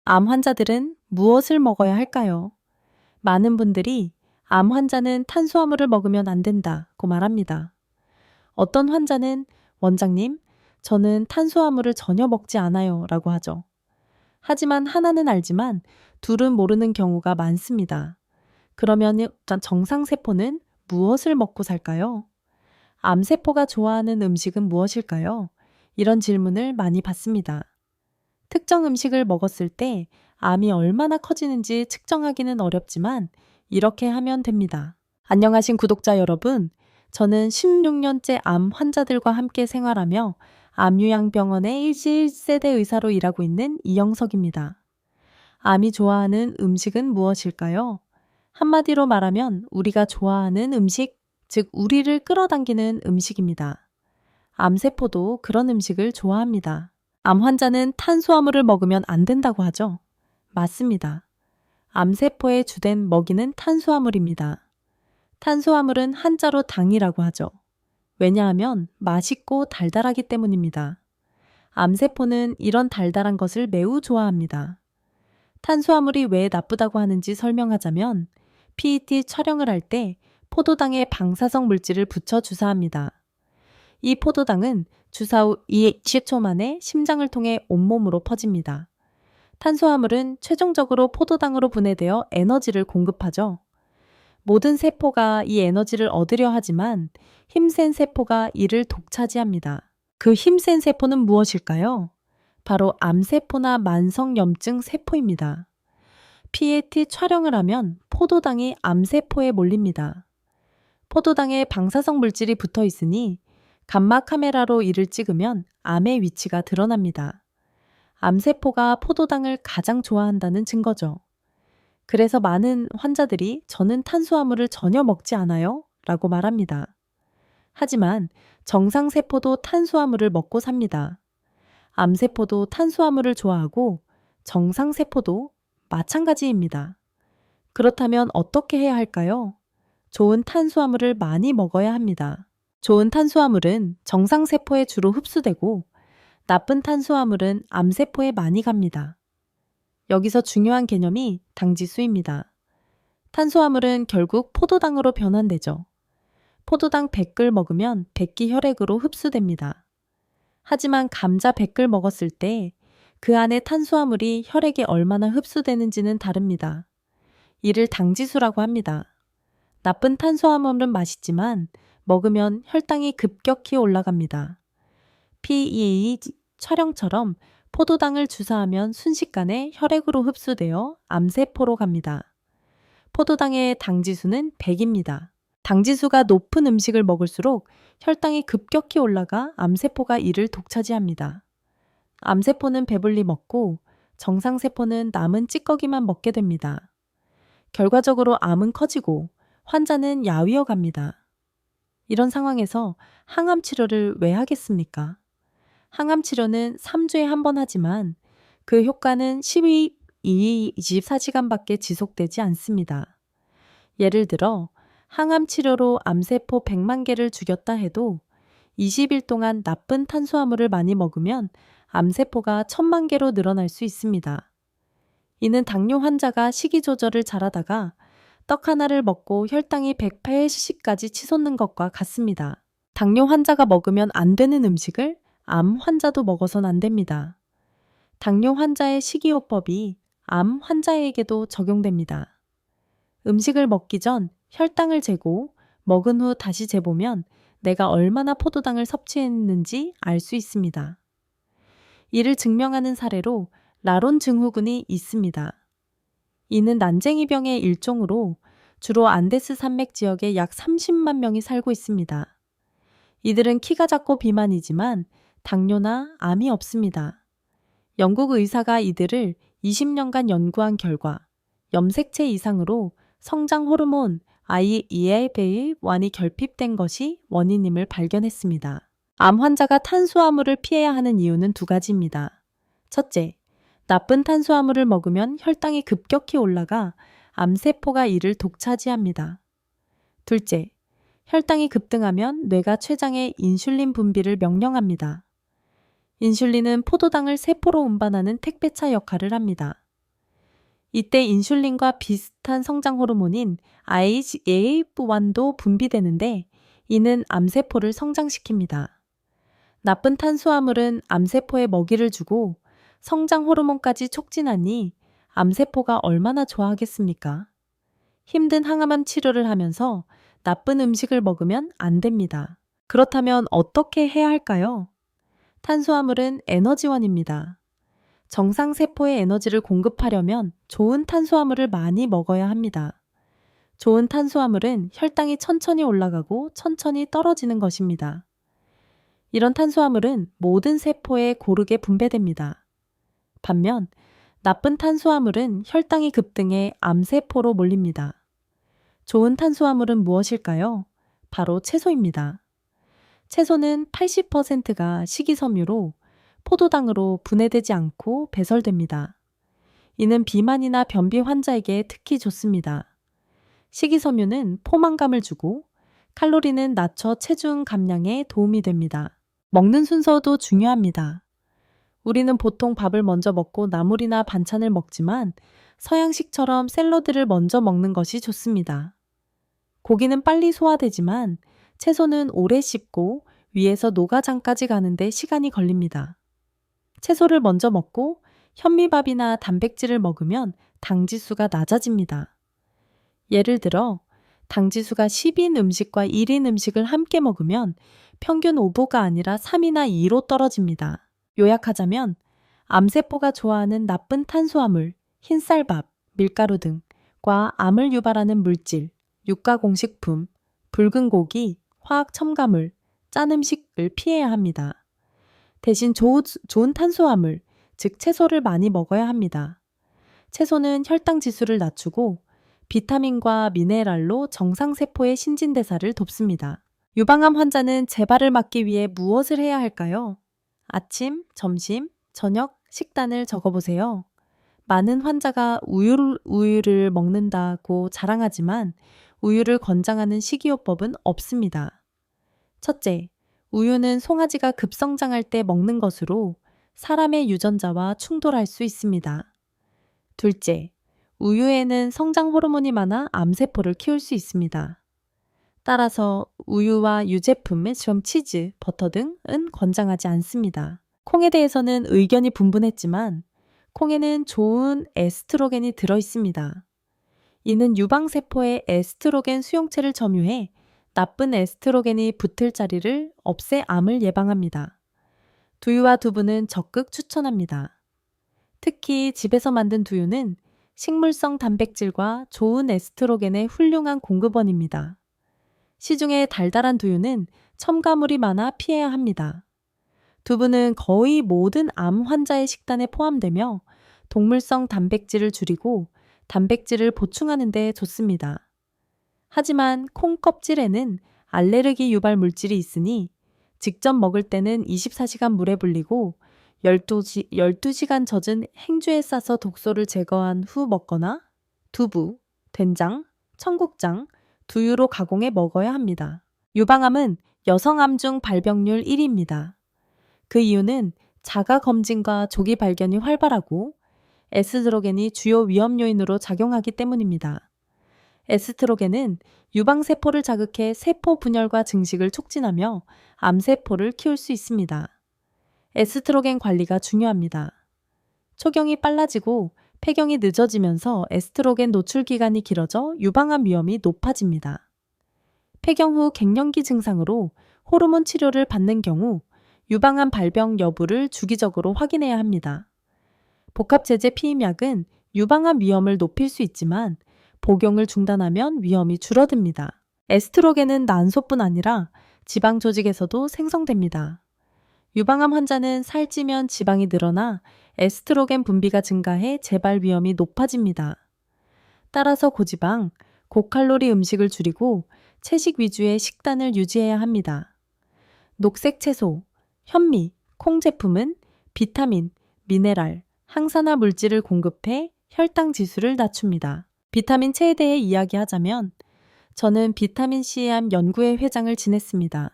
암 환자들은 무엇을 먹어야 할까요? 많은 분들이 암 환자는 탄수화물을 먹으면 안 된다고 말합니다. 어떤 환자는 원장님, 저는 탄수화물을 전혀 먹지 않아요 라고 하죠. 하지만 하나는 알지만 둘은 모르는 경우가 많습니다. 그러면 정상세포는 무엇을 먹고 살까요? 암세포가 좋아하는 음식은 무엇일까요? 이런 질문을 많이 받습니다. 특정 음식을 먹었을 때 암이 얼마나 커지는지 측정하기는 어렵지만 이렇게 하면 됩니다. 안녕하신 구독자 여러분. 저는 16년째 암 환자들과 함께 생활하며 암요양병원의 1세대 의사로 일하고 있는 이영석입니다. 암이 좋아하는 음식은 무엇일까요? 한마디로 말하면 우리가 좋아하는 음식, 즉 우리를 끌어당기는 음식입니다. 암세포도 그런 음식을 좋아합니다. 암 환자는 탄수화물을 먹으면 안 된다고 하죠. 맞습니다. 암세포의 주된 먹이는 탄수화물입니다. 탄수화물은 한자로 당이라고 하죠. 왜냐하면 맛있고 달달하기 때문입니다. 암세포는 이런 달달한 것을 매우 좋아합니다. 탄수화물이 왜 나쁘다고 하는지 설명하자면 PET 촬영을 할 때 포도당에 방사성 물질을 붙여 주사합니다. 이 포도당은 주사 후 20초 만에 심장을 통해 온몸으로 퍼집니다. 탄수화물은 최종적으로 포도당으로 분해되어 에너지를 공급하죠. 모든 세포가 이 에너지를 얻으려 하지만 힘센 세포가 이를 독차지합니다. 그 힘센 세포는 무엇일까요? 바로 암세포나 만성염증 세포입니다. PET 촬영을 하면 포도당이 암세포에 몰립니다. 포도당에 방사성 물질이 붙어 있으니 감마 카메라로 이를 찍으면 암의 위치가 드러납니다. 암세포가 포도당을 가장 좋아한다는 증거죠. 그래서 많은 환자들이 저는 탄수화물을 전혀 먹지 않아요 라고 말합니다. 하지만 정상세포도 탄수화물을 먹고 삽니다. 암세포도 탄수화물을 좋아하고 정상세포도 마찬가지입니다. 그렇다면 어떻게 해야 할까요? 좋은 탄수화물을 많이 먹어야 합니다. 좋은 탄수화물은 정상세포에 주로 흡수되고 나쁜 탄수화물은 암세포에 많이 갑니다. 여기서 중요한 개념이 당지수입니다. 탄수화물은 결국 포도당으로 변환되죠. 포도당 100글 먹으면 100기 혈액으로 흡수됩니다. 하지만 감자 100글 먹었을 때 그 안에 탄수화물이 혈액에 얼마나 흡수되는지는 다릅니다. 이를 당지수라고 합니다. 나쁜 탄수화물은 맛있지만 먹으면 혈당이 급격히 올라갑니다. PEA 촬영처럼 포도당을 주사하면 순식간에 혈액으로 흡수되어 암세포로 갑니다. 포도당의 당지수는 100입니다. 당지수가 높은 음식을 먹을수록 혈당이 급격히 올라가 암세포가 이를 독차지합니다. 암세포는 배불리 먹고 정상세포는 남은 찌꺼기만 먹게 됩니다. 결과적으로 암은 커지고 환자는 야위어 갑니다. 이런 상황에서 항암 치료를 왜 하겠습니까? 항암 치료는 3주에 한 번 하지만 그 효과는 24시간밖에 지속되지 않습니다. 예를 들어 항암 치료로 암세포 100만 개를 죽였다 해도 20일 동안 나쁜 탄수화물을 많이 먹으면 암세포가 1000만 개로 늘어날 수 있습니다. 이는 당뇨 환자가 식이 조절을 잘하다가 떡 하나를 먹고 혈당이 180까지 치솟는 것과 같습니다. 당뇨 환자가 먹으면 안 되는 음식을 암 환자도 먹어선 안 됩니다. 당뇨 환자의 식이요법이 암 환자에게도 적용됩니다. 음식을 먹기 전 혈당을 재고 먹은 후 다시 재보면 내가 얼마나 포도당을 섭취했는지 알 수 있습니다. 이를 증명하는 사례로 라론 증후군이 있습니다. 이는 난쟁이병의 일종으로 주로 안데스 산맥 지역에 약 30만 명이 살고 있습니다. 이들은 키가 작고 비만이지만 당뇨나 암이 없습니다. 영국 의사가 이들을 20년간 연구한 결과 염색체 이상으로 성장 호르몬 IEABA1이 결핍된 것이 원인임을 발견했습니다. 암 환자가 탄수화물을 피해야 하는 이유는 두 가지입니다. 첫째, 나쁜 탄수화물을 먹으면 혈당이 급격히 올라가 암세포가 이를 독차지합니다. 둘째, 혈당이 급등하면 뇌가 췌장에 인슐린 분비를 명령합니다. 인슐린은 포도당을 세포로 운반하는 택배차 역할을 합니다. 이때 인슐린과 비슷한 성장 호르몬인 IGF-1도 분비되는데 이는 암세포를 성장시킵니다. 나쁜 탄수화물은 암세포에 먹이를 주고 성장 호르몬까지 촉진하니 암세포가 얼마나 좋아하겠습니까? 힘든 항암 치료를 하면서 나쁜 음식을 먹으면 안 됩니다. 그렇다면 어떻게 해야 할까요? 탄수화물은 에너지원입니다. 정상 세포에 에너지를 공급하려면 좋은 탄수화물을 많이 먹어야 합니다. 좋은 탄수화물은 혈당이 천천히 올라가고 천천히 떨어지는 것입니다. 이런 탄수화물은 모든 세포에 고르게 분배됩니다. 반면 나쁜 탄수화물은 혈당이 급등해 암세포로 몰립니다. 좋은 탄수화물은 무엇일까요? 바로 채소입니다. 채소는 80%가 식이섬유로 포도당으로 분해되지 않고 배설됩니다. 이는 비만이나 변비 환자에게 특히 좋습니다. 식이섬유는 포만감을 주고 칼로리는 낮춰 체중 감량에 도움이 됩니다. 먹는 순서도 중요합니다. 우리는 보통 밥을 먼저 먹고 나물이나 반찬을 먹지만 서양식처럼 샐러드를 먼저 먹는 것이 좋습니다. 고기는 빨리 소화되지만 채소는 오래 씹고 위에서 노가장까지 가는데 시간이 걸립니다. 채소를 먼저 먹고 현미밥이나 단백질을 먹으면 당지수가 낮아집니다. 예를 들어 당지수가 10인 음식과 1인 음식을 함께 먹으면 평균 5보가 아니라 3이나 2로 떨어집니다. 요약하자면 암세포가 좋아하는 나쁜 탄수화물, 흰쌀밥, 밀가루 등과 암을 유발하는 물질, 육가공식품, 붉은 고기, 화학 첨가물, 짠 음식을 피해야 합니다. 대신 좋은 탄수화물, 즉 채소를 많이 먹어야 합니다. 채소는 혈당 지수를 낮추고 비타민과 미네랄로 정상세포의 신진대사를 돕습니다. 유방암 환자는 재발을 막기 위해 무엇을 해야 할까요? 아침, 점심, 저녁 식단을 적어보세요. 많은 환자가 우유를 먹는다고 자랑하지만 우유를 권장하는 식이요법은 없습니다. 첫째, 우유는 송아지가 급성장할 때 먹는 것으로 사람의 유전자와 충돌할 수 있습니다. 둘째, 우유에는 성장 호르몬이 많아 암세포를 키울 수 있습니다. 따라서 우유와 유제품, 치즈, 버터 등은 권장하지 않습니다. 콩에 대해서는 의견이 분분했지만 콩에는 좋은 에스트로겐이 들어있습니다. 이는 유방세포의 에스트로겐 수용체를 점유해 나쁜 에스트로겐이 붙을 자리를 없애 암을 예방합니다. 두유와 두부는 적극 추천합니다. 특히 집에서 만든 두유는 식물성 단백질과 좋은 에스트로겐의 훌륭한 공급원입니다. 시중의 달달한 두유는 첨가물이 많아 피해야 합니다. 두부는 거의 모든 암 환자의 식단에 포함되며 동물성 단백질을 줄이고 단백질을 보충하는 데 좋습니다. 하지만 콩 껍질에는 알레르기 유발 물질이 있으니 직접 먹을 때는 24시간 물에 불리고 12시간 젖은 행주에 싸서 독소를 제거한 후 먹거나 두부, 된장, 청국장, 두유로 가공해 먹어야 합니다. 유방암은 여성암 중 발병률 1위입니다. 그 이유는 자가 검진과 조기 발견이 활발하고 에스트로겐이 주요 위험 요인으로 작용하기 때문입니다. 에스트로겐은 유방세포를 자극해 세포 분열과 증식을 촉진하며 암세포를 키울 수 있습니다. 에스트로겐 관리가 중요합니다. 초경이 빨라지고 폐경이 늦어지면서 에스트로겐 노출 기간이 길어져 유방암 위험이 높아집니다. 폐경 후 갱년기 증상으로 호르몬 치료를 받는 경우 유방암 발병 여부를 주기적으로 확인해야 합니다. 복합제제 피임약은 유방암 위험을 높일 수 있지만 복용을 중단하면 위험이 줄어듭니다. 에스트로겐은 난소뿐 아니라 지방 조직에서도 생성됩니다. 유방암 환자는 살찌면 지방이 늘어나 에스트로겐 분비가 증가해 재발 위험이 높아집니다. 따라서 고지방, 고칼로리 음식을 줄이고 채식 위주의 식단을 유지해야 합니다. 녹색 채소, 현미, 콩 제품은 비타민, 미네랄, 항산화 물질을 공급해 혈당 지수를 낮춥니다. 비타민체에 대해 이야기하자면 저는 비타민C암 연구회 회장을 지냈습니다.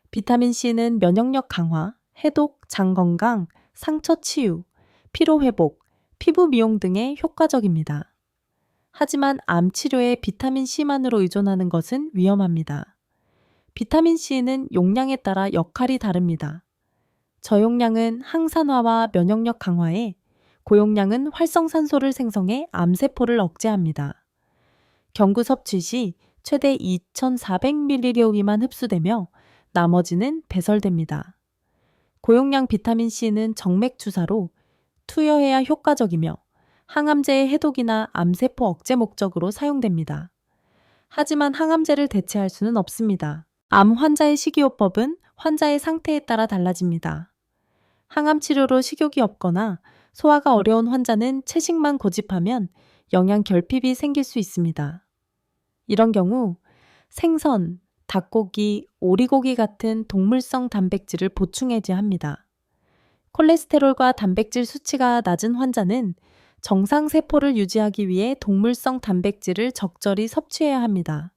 비타민C는 면역력 강화, 해독, 장 건강, 상처 치유, 피로 회복, 피부 미용 등에 효과적입니다. 하지만 암 치료에 비타민 C만으로 의존하는 것은 위험합니다. 비타민 C는 용량에 따라 역할이 다릅니다. 저용량은 항산화와 면역력 강화에, 고용량은 활성산소를 생성해 암세포를 억제합니다. 경구 섭취 시 최대 2,400ml 미만 흡수되며 나머지는 배설됩니다. 고용량 비타민 C는 정맥 주사로 투여해야 효과적이며 항암제의 해독이나 암세포 억제 목적으로 사용됩니다. 하지만 항암제를 대체할 수는 없습니다. 암 환자의 식이요법은 환자의 상태에 따라 달라집니다. 항암 치료로 식욕이 없거나 소화가 어려운 환자는 채식만 고집하면 영양 결핍이 생길 수 있습니다. 이런 경우 생선, 닭고기, 오리고기 같은 동물성 단백질을 보충해야 합니다. 콜레스테롤과 단백질 수치가 낮은 환자는 정상 세포를 유지하기 위해 동물성 단백질을 적절히 섭취해야 합니다.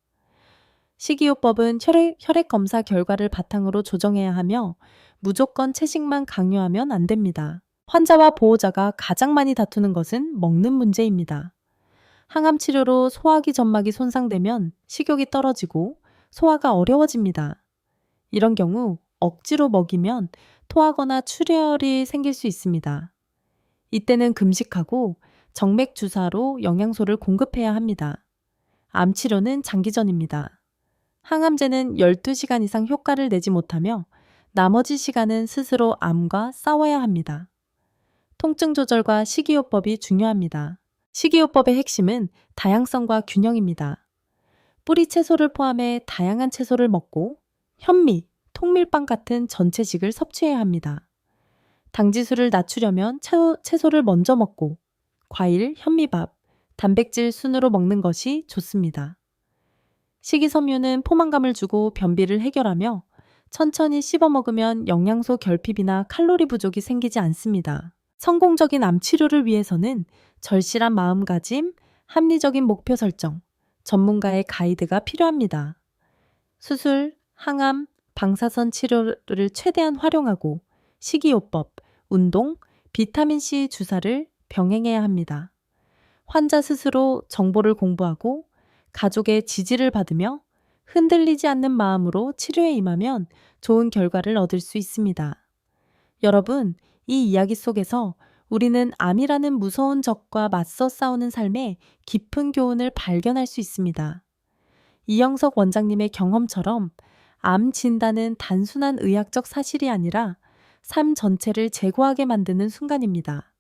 식이요법은 혈액 검사 결과를 바탕으로 조정해야 하며 무조건 채식만 강요하면 안 됩니다. 환자와 보호자가 가장 많이 다투는 것은 먹는 문제입니다. 항암 치료로 소화기 점막이 손상되면 식욕이 떨어지고 소화가 어려워집니다. 이런 경우 억지로 먹이면 토하거나 출혈이 생길 수 있습니다. 이때는 금식하고 정맥 주사로 영양소를 공급해야 합니다. 암 치료는 장기전입니다. 항암제는 12시간 이상 효과를 내지 못하며 나머지 시간은 스스로 암과 싸워야 합니다. 통증 조절과 식이요법이 중요합니다. 식이요법의 핵심은 다양성과 균형입니다. 뿌리 채소를 포함해 다양한 채소를 먹고 현미, 통밀빵 같은 전체식을 섭취해야 합니다. 당지수를 낮추려면 채소를 먼저 먹고 과일, 현미밥, 단백질 순으로 먹는 것이 좋습니다. 식이섬유는 포만감을 주고 변비를 해결하며 천천히 씹어 먹으면 영양소 결핍이나 칼로리 부족이 생기지 않습니다. 성공적인 암 치료를 위해서는 절실한 마음가짐, 합리적인 목표 설정, 전문가의 가이드가 필요합니다. 수술, 항암, 방사선 치료를 최대한 활용하고 식이요법, 운동, 비타민C 주사를 병행해야 합니다. 환자 스스로 정보를 공부하고 가족의 지지를 받으며 흔들리지 않는 마음으로 치료에 임하면 좋은 결과를 얻을 수 있습니다. 여러분, 이 이야기 속에서 우리는 암이라는 무서운 적과 맞서 싸우는 삶의 깊은 교훈을 발견할 수 있습니다. 이영석 원장님의 경험처럼 암 진단은 단순한 의학적 사실이 아니라 삶 전체를 재고하게 만드는 순간입니다.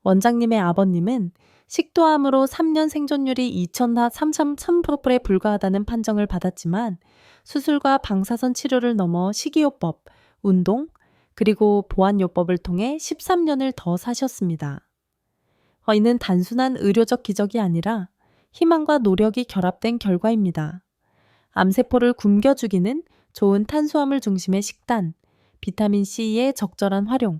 원장님의 아버님은 식도암으로 3년 생존율이 2,300%에 불과하다는 판정을 받았지만 수술과 방사선 치료를 넘어 식이요법, 운동, 그리고 보안요법을 통해 13년을 더 사셨습니다. 이는 단순한 의료적 기적이 아니라 희망과 노력이 결합된 결과입니다. 암세포를 굶겨 죽이는 좋은 탄수화물 중심의 식단, 비타민C의 적절한 활용,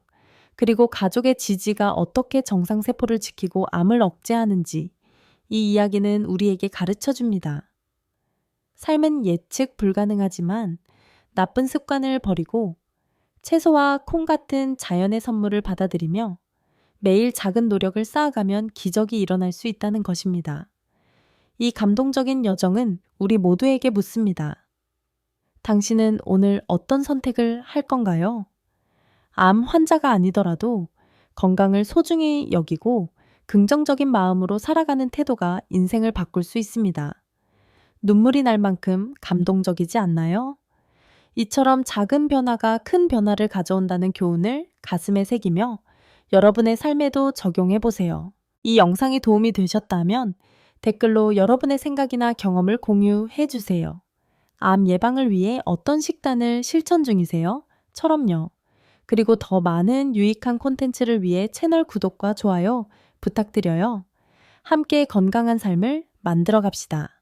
그리고 가족의 지지가 어떻게 정상세포를 지키고 암을 억제하는지 이 이야기는 우리에게 가르쳐 줍니다. 삶은 예측 불가능하지만 나쁜 습관을 버리고 채소와 콩 같은 자연의 선물을 받아들이며 매일 작은 노력을 쌓아가면 기적이 일어날 수 있다는 것입니다. 이 감동적인 여정은 우리 모두에게 묻습니다. 당신은 오늘 어떤 선택을 할 건가요? 암 환자가 아니더라도 건강을 소중히 여기고 긍정적인 마음으로 살아가는 태도가 인생을 바꿀 수 있습니다. 눈물이 날 만큼 감동적이지 않나요? 이처럼 작은 변화가 큰 변화를 가져온다는 교훈을 가슴에 새기며 여러분의 삶에도 적용해 보세요. 이 영상이 도움이 되셨다면 댓글로 여러분의 생각이나 경험을 공유해 주세요. 암 예방을 위해 어떤 식단을 실천 중이세요? 처럼요. 그리고 더 많은 유익한 콘텐츠를 위해 채널 구독과 좋아요 부탁드려요. 함께 건강한 삶을 만들어 갑시다.